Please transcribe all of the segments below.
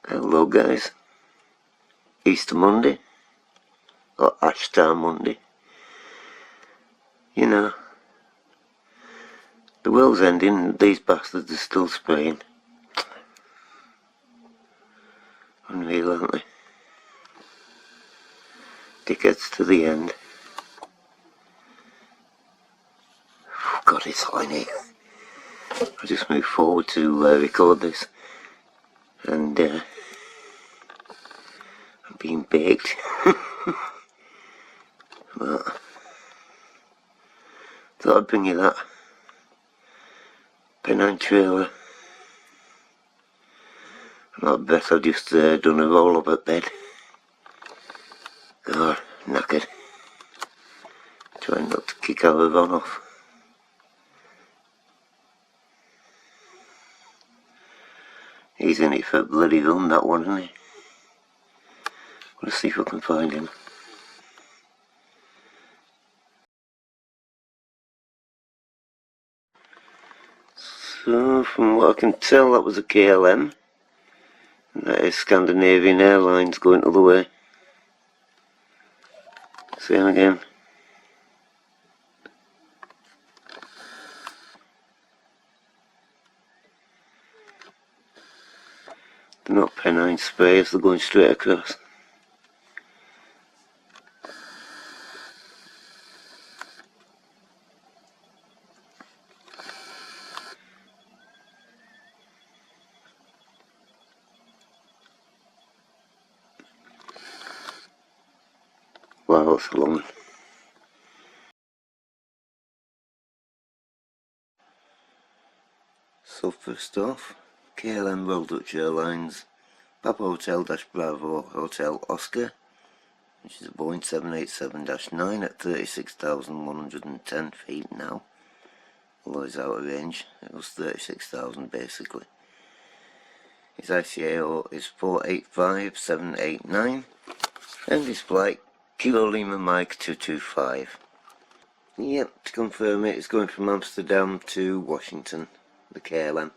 Hello guys, Easter Monday, or Ashtar Monday. You know, the world's ending and these bastards are still spraying. Unreal, aren't they? Dickheads to the end. Oh God, it's hot in here. I just moved forward to record this, and I'm being baked. But thought I'd bring you that Pennine trailer. I bet I've just done a roll up at bed. God, knackered. Trying not to kick our run off. He's in it for a bloody run, that one, isn't he? Let's see if I can find him. So, from what I can tell, that was a KLM. And that is Scandinavian Airlines going the other way. Same again. They're not Pennine sprays, they're going straight across. Wow, that's a long one. So first off, KLM Royal Dutch Airlines, Papa Hotel Bravo Hotel Oscar, which is a Boeing 787-9 at 36,110 feet now. Although it's out of range, it was 36,000 basically. His ICAO is 485789 and his flight Kilo Lima Mike 225. Yep, to confirm it, it's going from Amsterdam to Washington, the KLM.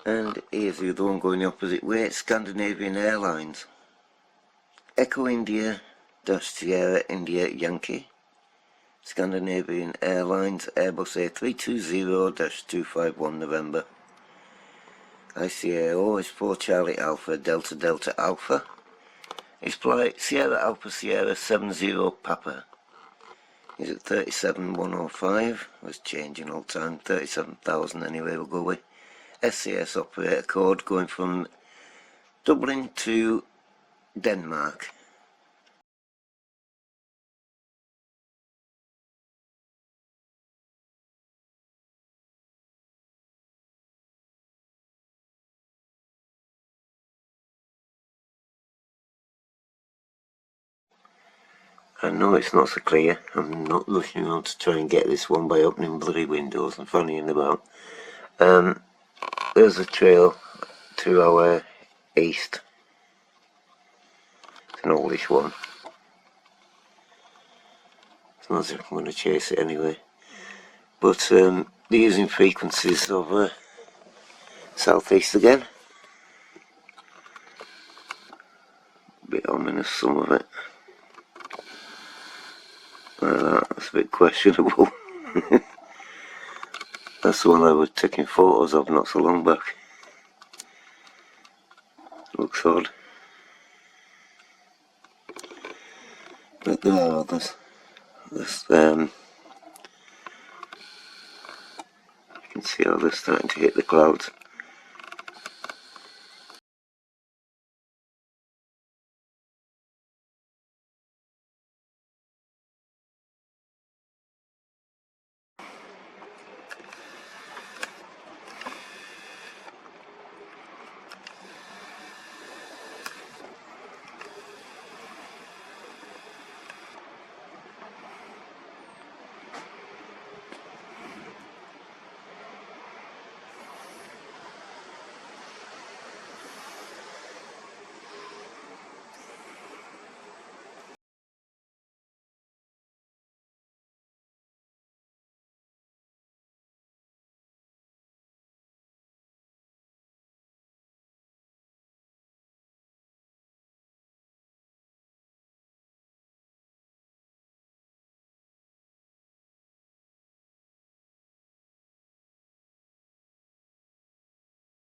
And here's the other one going the opposite way, it's Scandinavian Airlines. Echo India Sierra India Yankee. Scandinavian Airlines Airbus A320-251 November. ICAO is 4 Charlie Alpha Delta Delta Alpha. His flight Sierra Alpha Sierra 70 Papa. He's at 37,105. Was changing all the time. 37,000 anyway. We'll go with SCS operator code going from Dublin to Denmark. I know it's not so clear. I'm not rushing on to try and get this one by opening bloody windows and fannying about. There's a trail to our east. It's an oldish one. It's not as if I'm going to chase it anyway. But they're using frequencies of southeast again. A bit ominous, some of it. That's a bit questionable. That's the one I was taking photos of not so long back. Looks odd. But there are others. This, you can see how they're starting to hit the clouds.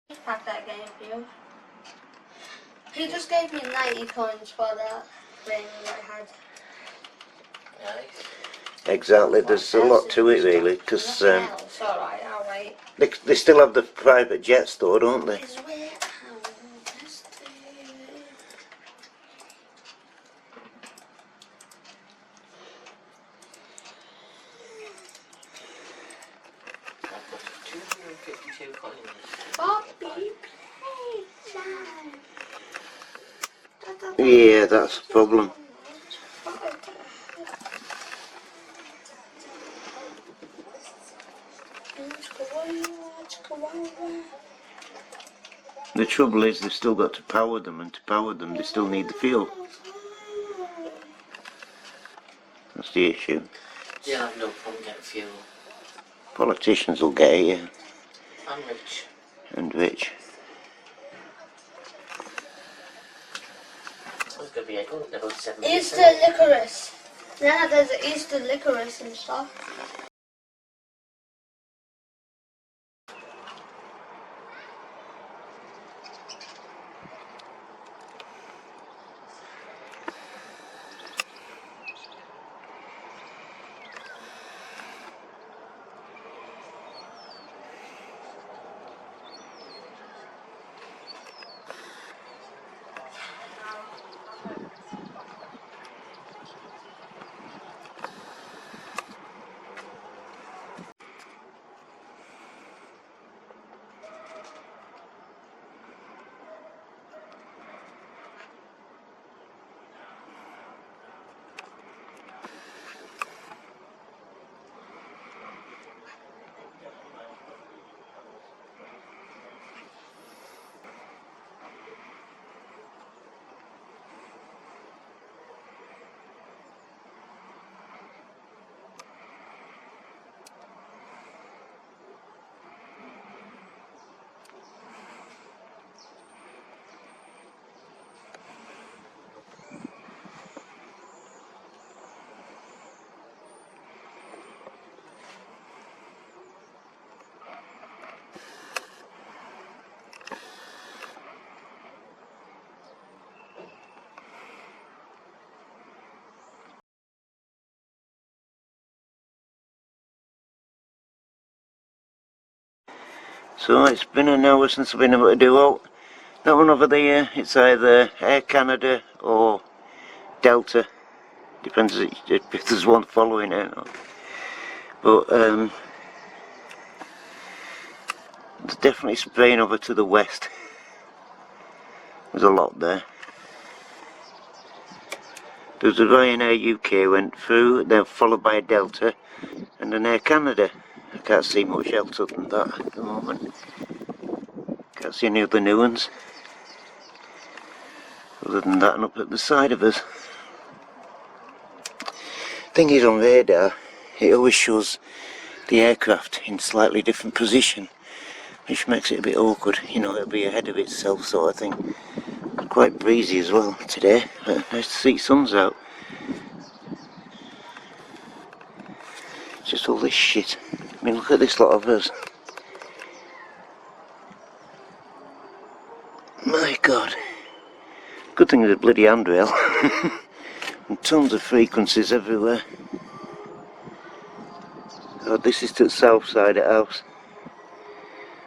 Just pack that game for you. He just gave me 90 coins for that thing that I had. Nice. Exactly, there's a lot to it really, because It's alright, I'll wait. they still have the private jets though, don't they? I've got 252 coins. Bobby, Yeah, that's the problem. The trouble is they've still got to power them, and to power them they still need the fuel. That's the issue. They'll have no problem getting fuel. Politicians will get it, yeah. I'm rich. And rich. It's going to be about 7%. Easter licorice. Yeah, there's Easter licorice and stuff. So it's been an hour since I've been able to do out. That one over there, it's either Air Canada or Delta. Depends if there's one following it or not. But it's definitely spraying over to the west. There's a lot there. There's a Ryanair UK went through, then followed by a Delta and an Air Canada. I can't see much else other than that at the moment. Can't see any other new ones. Other than that and up at the side of us. Thing is, on radar, it always shows the aircraft in slightly different position, which makes it a bit awkward. You know, it'll be ahead of itself sort of thing. Quite breezy as well today. Nice to see sun's out. It's just all this shit. I mean, look at this lot of us. My God. Good thing there's a bloody handrail. And tons of frequencies everywhere. Oh, this is to the south side of the house.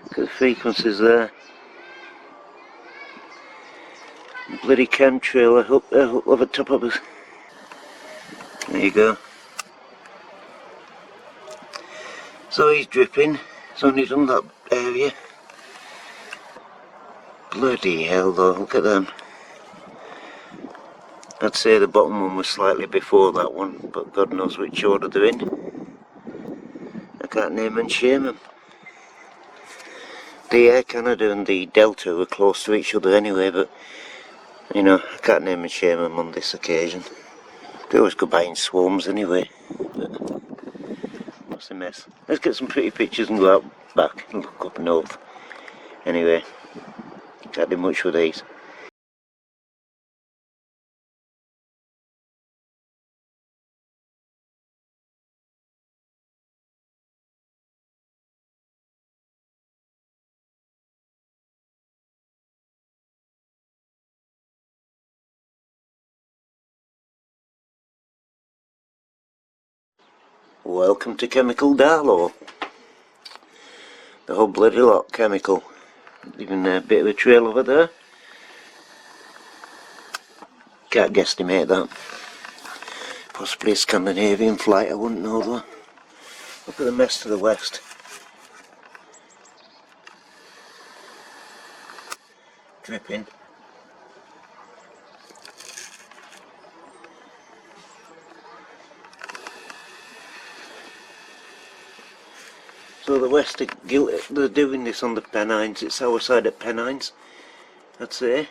Look at the frequencies there. Bloody chemtrail up there, up over top of us. There you go. So he's dripping. He's only done that area. Bloody hell though, look at them. I'd say the bottom one was slightly before that one, but God knows which order they're in. I can't name and shame them. The Air Canada and the Delta were close to each other anyway, but you know, I can't name and shame them on this occasion. They always go by in swarms anyway, but what's a mess. Let's get some pretty pictures and go out back and look up north. Anyway, can't do much with these. Welcome to Chemical Darlow. The whole bloody lot chemical. Even a bit of a trail over there. Can't guesstimate that. Possibly a Scandinavian flight, I wouldn't know though. Look at the mess to the west. Dripping. So the west are guilty, they're doing this on the Pennines, it's our side at Pennines, I'd say.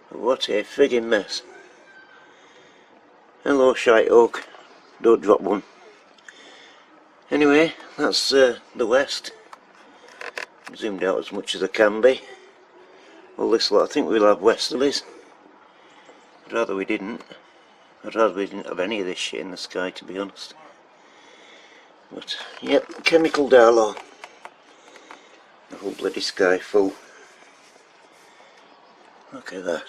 What a friggin' mess. Hello Shite Oak, don't drop one. Anyway, that's the west. Zoomed out as much as I can be. All this lot, I think we'll have westerlies. I'd rather we didn't. I'd rather we didn't have any of this shit in the sky, to be honest. But, yep, Chemical Darlow. The whole bloody sky full. Look at that.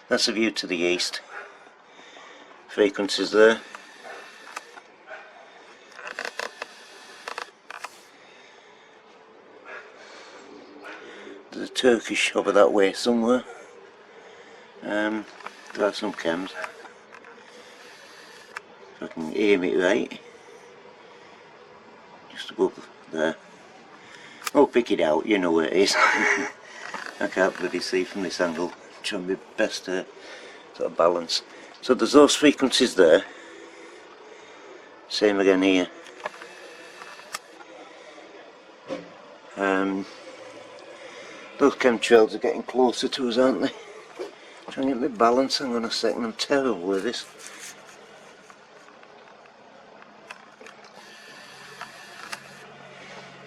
That's a view to the east. Frequencies there. There's a Turkish over that way somewhere. There are some chems. If I can aim it right. Just above there. Oh, pick it out, you know where it is. I can't bloody see from this angle. Trying my best to sort of balance. So there's those frequencies there. Same again here. Those chemtrails are getting closer to us, aren't they? Trying to get my balance. Hang on a second, I'm terrible with this.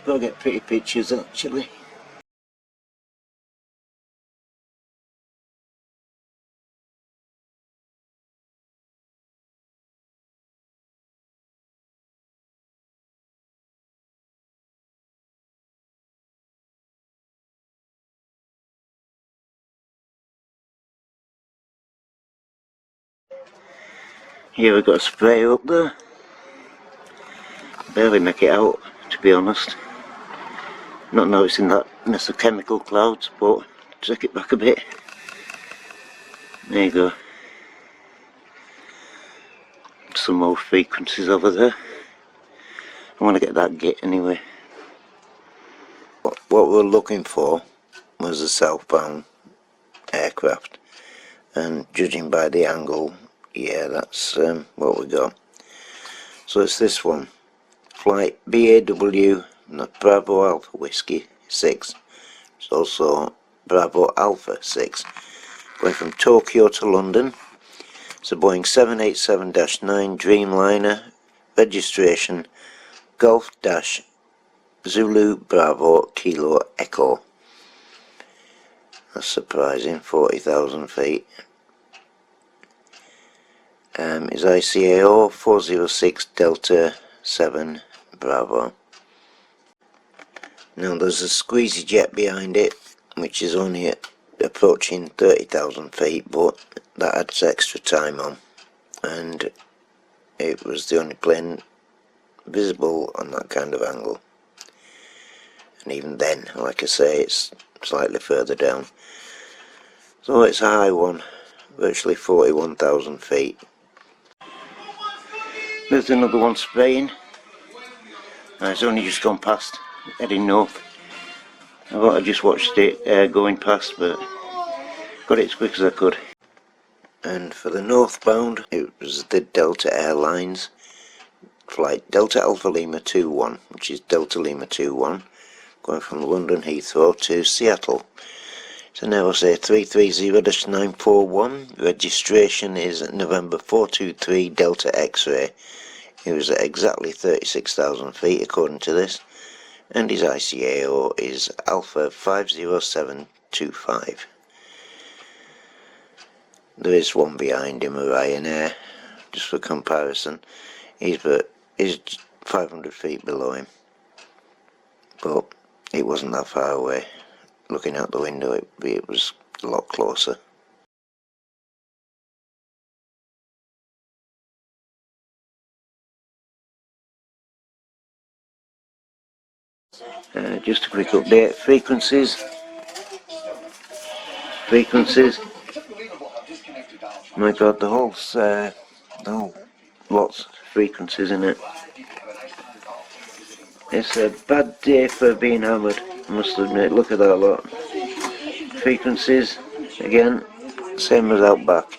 Gotta get pretty pictures actually. Here we've got a sprayer up there. Barely make it out, to be honest. Not noticing that mess of chemical clouds, but take it back a bit. There you go. Some more frequencies over there. I want to get that git anyway. What we're looking for was a southbound aircraft, and judging by the angle, yeah, that's what we got. So it's this one, flight BAW, not Bravo Alpha Whiskey 6. It's also Bravo Alpha 6, going from Tokyo to London. It's a Boeing 787-9 Dreamliner, registration Golf Dash Zulu Bravo Kilo Echo. That's surprising, 40,000 feet. Is ICAO 406 Delta 7 Bravo. Now there's a squeezy jet behind it, which is only approaching 30,000 feet, but that adds extra time on, and it was the only plane visible on that kind of angle. And even then, like I say, it's slightly further down. So it's a high one, virtually 41,000 feet. There's another one spraying. It's only just gone past, heading north. I thought I just watched it going past, but got it as quick as I could. And for the northbound, it was the Delta Airlines flight Delta Alpha Lima 21, which is Delta Lima 21, going from London Heathrow to Seattle. It's an Airbus A330-941. Registration is November 423 Delta X-ray. He was at exactly 36,000 feet according to this, and his ICAO is Alpha 50725. There is one behind him, a Ryanair, just for comparison. He's 500 feet below him, but it wasn't that far away. Looking out the window, it was a lot closer. Just a quick update. Frequencies. My God, the whole lots of frequencies in it. It's a bad day for being hammered, I must admit. Look at that lot. Frequencies, again, same as out back.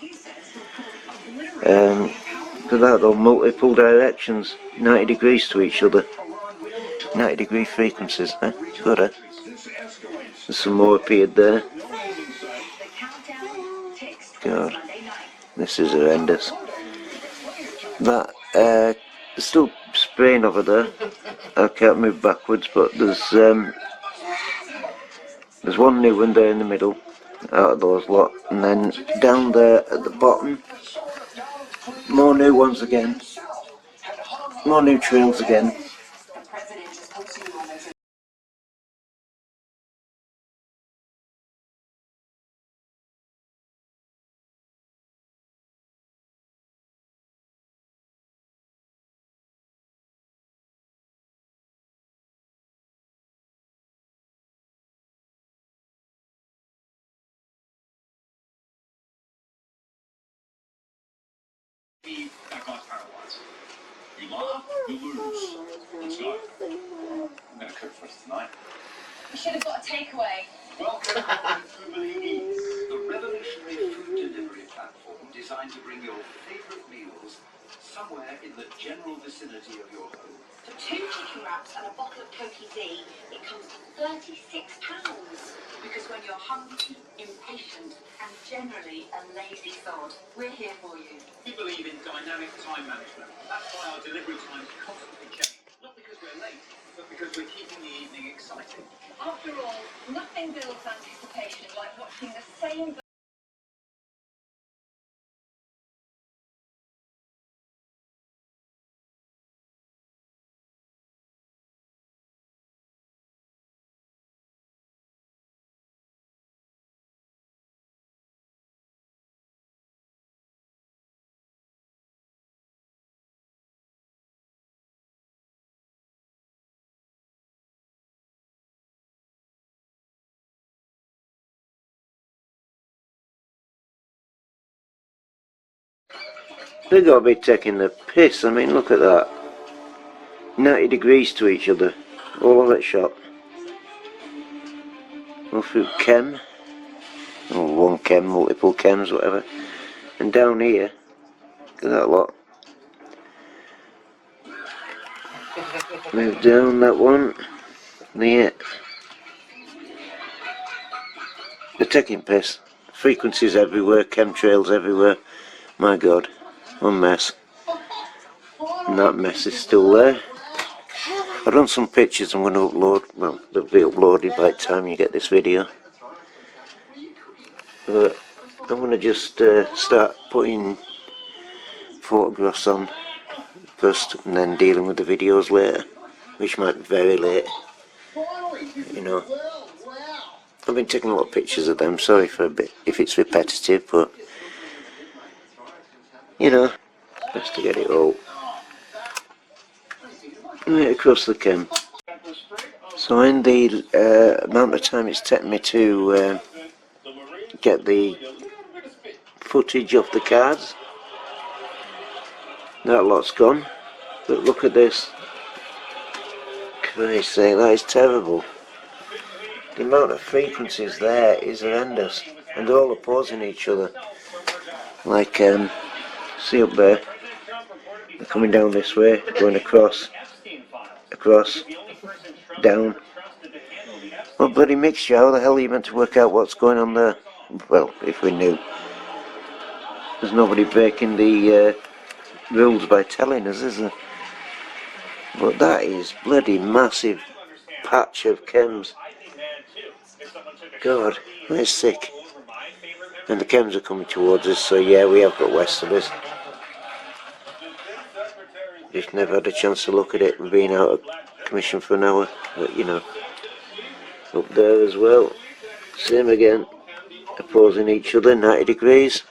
For that though, multiple directions, 90 degrees to each other. 90 degree frequencies, eh? Good, eh? There's some more appeared there. God, this is horrendous. That, there's still spraying over there. I can't move backwards, but there's one new one there in the middle, out of those lot, and then down there at the bottom, more new ones again, more new trails again. You laugh, you lose. Let's go. I'm going to cook for us tonight. We should have got a takeaway. Welcome to Uber Eats, the revolutionary food delivery platform designed to bring your favourite meals somewhere in the general vicinity of your home. For 2 chicken wraps and a bottle of Cokie D, it comes to £36. Because when you're hungry, impatient, and generally a lazy sod, we're here for you. We believe in dynamic time management. That's why our delivery times constantly change. Not because we're late, but because we're keeping the evening exciting. After all, nothing builds anticipation like watching the same They gotta be taking the piss. I mean, look at that. 90 degrees to each other, all of it shot. All through chem, or one chem, multiple chems, whatever. And down here, look at that lot. Move down that one. There. They're taking piss. Frequencies everywhere, chemtrails everywhere. My God, one mess. And that mess is still there. I've done some pictures I'm going to upload. Well, they'll be uploaded by the time you get this video. But I'm going to just start putting photographs on first and then dealing with the videos later, which might be very late, you know. I've been taking a lot of pictures of them, sorry for a bit if it's repetitive, but you know, best to get it all right across the chem. So in the amount of time it's taken me to get the footage off the cards, that lot's gone. But look at this. Christ's sake, that is terrible. The amount of frequencies there is horrendous, and they're all opposing each other. Like, see up there, they're coming down this way, going across, down. What bloody mixture, how the hell are you meant to work out what's going on there? Well, if we knew. There's nobody breaking the rules by telling us, is there? But that is bloody massive patch of chems. God, that's sick. And the chems are coming towards us, so yeah, we have got west of us. Just never had a chance to look at it. We've been out of commission for an hour, but you know. Up there as well, same again, opposing each other, 90 degrees.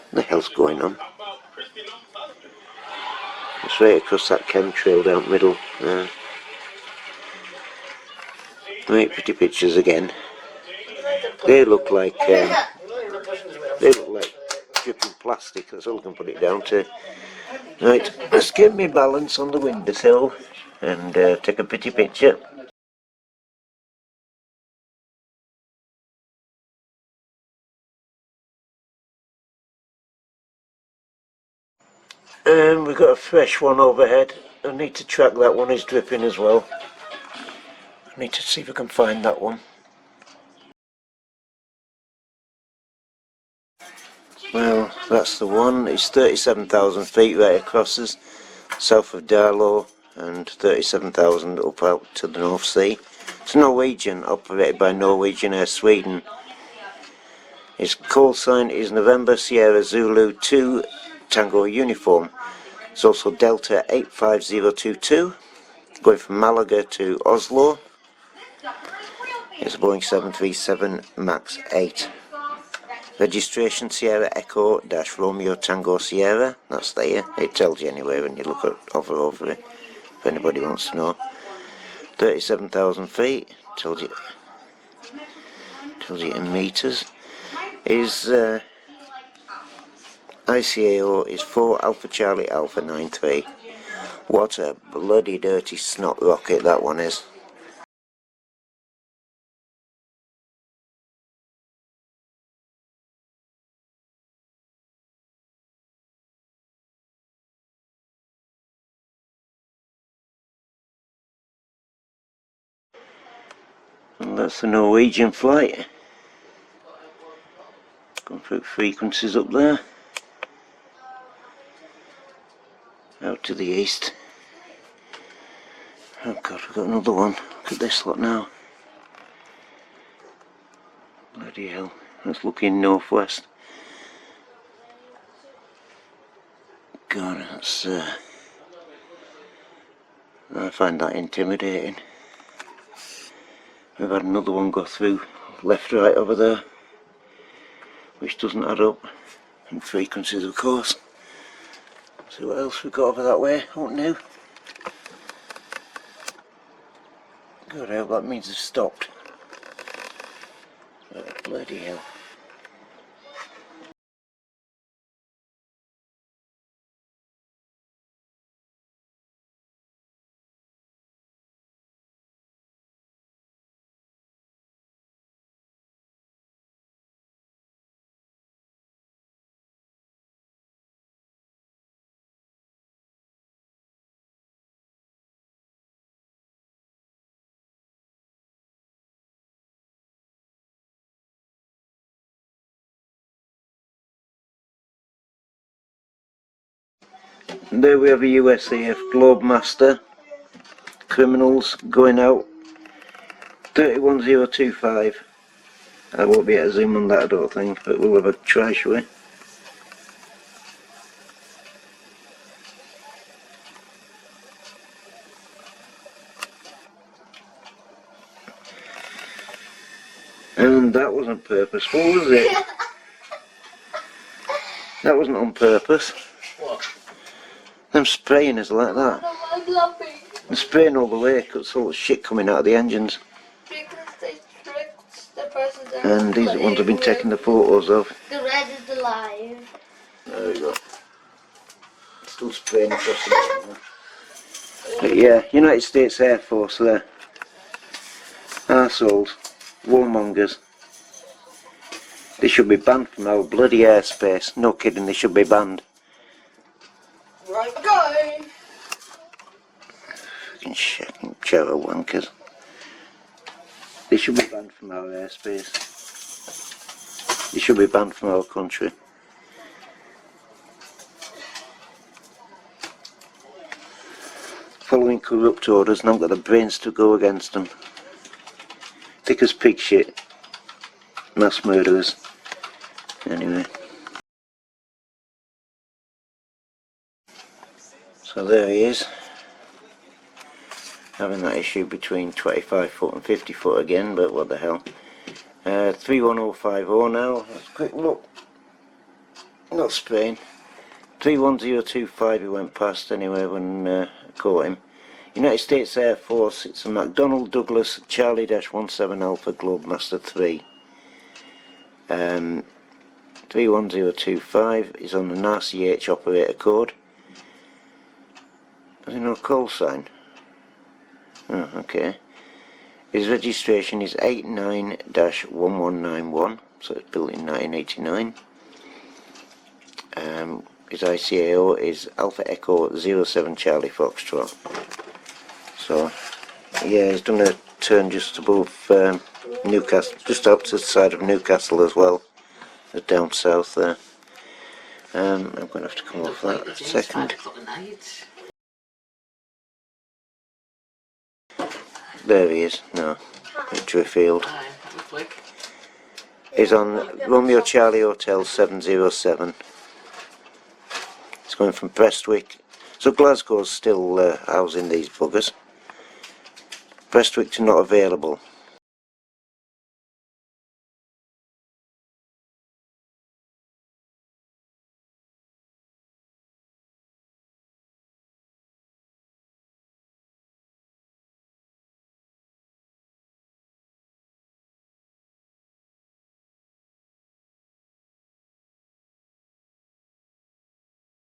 What the hell's going on? It's right across that chemtrail down the middle. Right, pretty pictures again. They look like dripping plastic. That's all I can put it down to. Right, let's get me balance on the windowsill and take a pretty picture. We've got a fresh one overhead. I need to track that one, is dripping as well. I need to see if I can find that one. Well, that's the one. It's 37,000 feet right across us, south of Darlington, and 37,000 up out to the North Sea. It's Norwegian, operated by Norwegian Air Sweden. Its call sign is November Sierra Zulu 2 Tango Uniform. It's also Delta 85022, going from Malaga to Oslo. It's a Boeing 737 MAX 8. Registration Sierra Echo - Romeo Tango Sierra. That's there. It tells you anyway when you look at over it, if anybody wants to know. 37,000 feet. Tells you in meters. Is ICAO is 4 Alpha Charlie Alpha 93. What a bloody dirty snot rocket that one is. And that's the Norwegian flight. Going through frequencies up there. Out to the east. Oh god, we've got another one. Look at this lot now. Bloody hell. Let's look in northwest. God, that's I find that intimidating. We've had another one go through left right over there, which doesn't add up. And frequencies, of course. See what else we've got over that way. Oh no. Good, I hope that means it's stopped. Oh, bloody hell. And there we have a USAF Globemaster. Criminals going out. 31025. I won't be able to zoom on that, I don't think, but we'll have a try, shall we? And that wasn't purposeful, was it? That wasn't on purpose. What? Them spraying is like that. No, I'm laughing. They're spraying all the way, cuts all the shit coming out of the engines. Because they tricked the president. And these are the ones I've been taking the photos of. The red is alive. There we go. Still spraying across the But yeah, United States Air Force there. Arseholes. Warmongers. They should be banned from our bloody airspace. No kidding, they should be banned. Right, go! Fucking shadow wankers. They should be banned from our airspace. They should be banned from our country. Following corrupt orders, and I've got the brains to go against them. Thick as pig shit. Mass murderers. Anyway. So there he is. Having that issue between 25 foot and 50 foot again, but what the hell. 31050 now. Let's quick look. Not Spain. 31025 he went past anyway when I caught him. United States Air Force, it's a McDonnell Douglas Charlie-17 Alpha Globemaster 3. 31025 is on an RCH operator code. Has no call sign? Oh, okay. His registration is 89-1191, so it's built in 1989. His ICAO is Alpha Echo 07 Charlie Foxtrot. So, yeah, he's done a turn just above Newcastle, just up to the side of Newcastle as well, down south there. I'm going to have to come off that a second. There he is, no, Victory Field. He's on Romeo Charlie Hotel 707. It's going from Prestwick. So Glasgow's still housing these buggers. Prestwick to not available.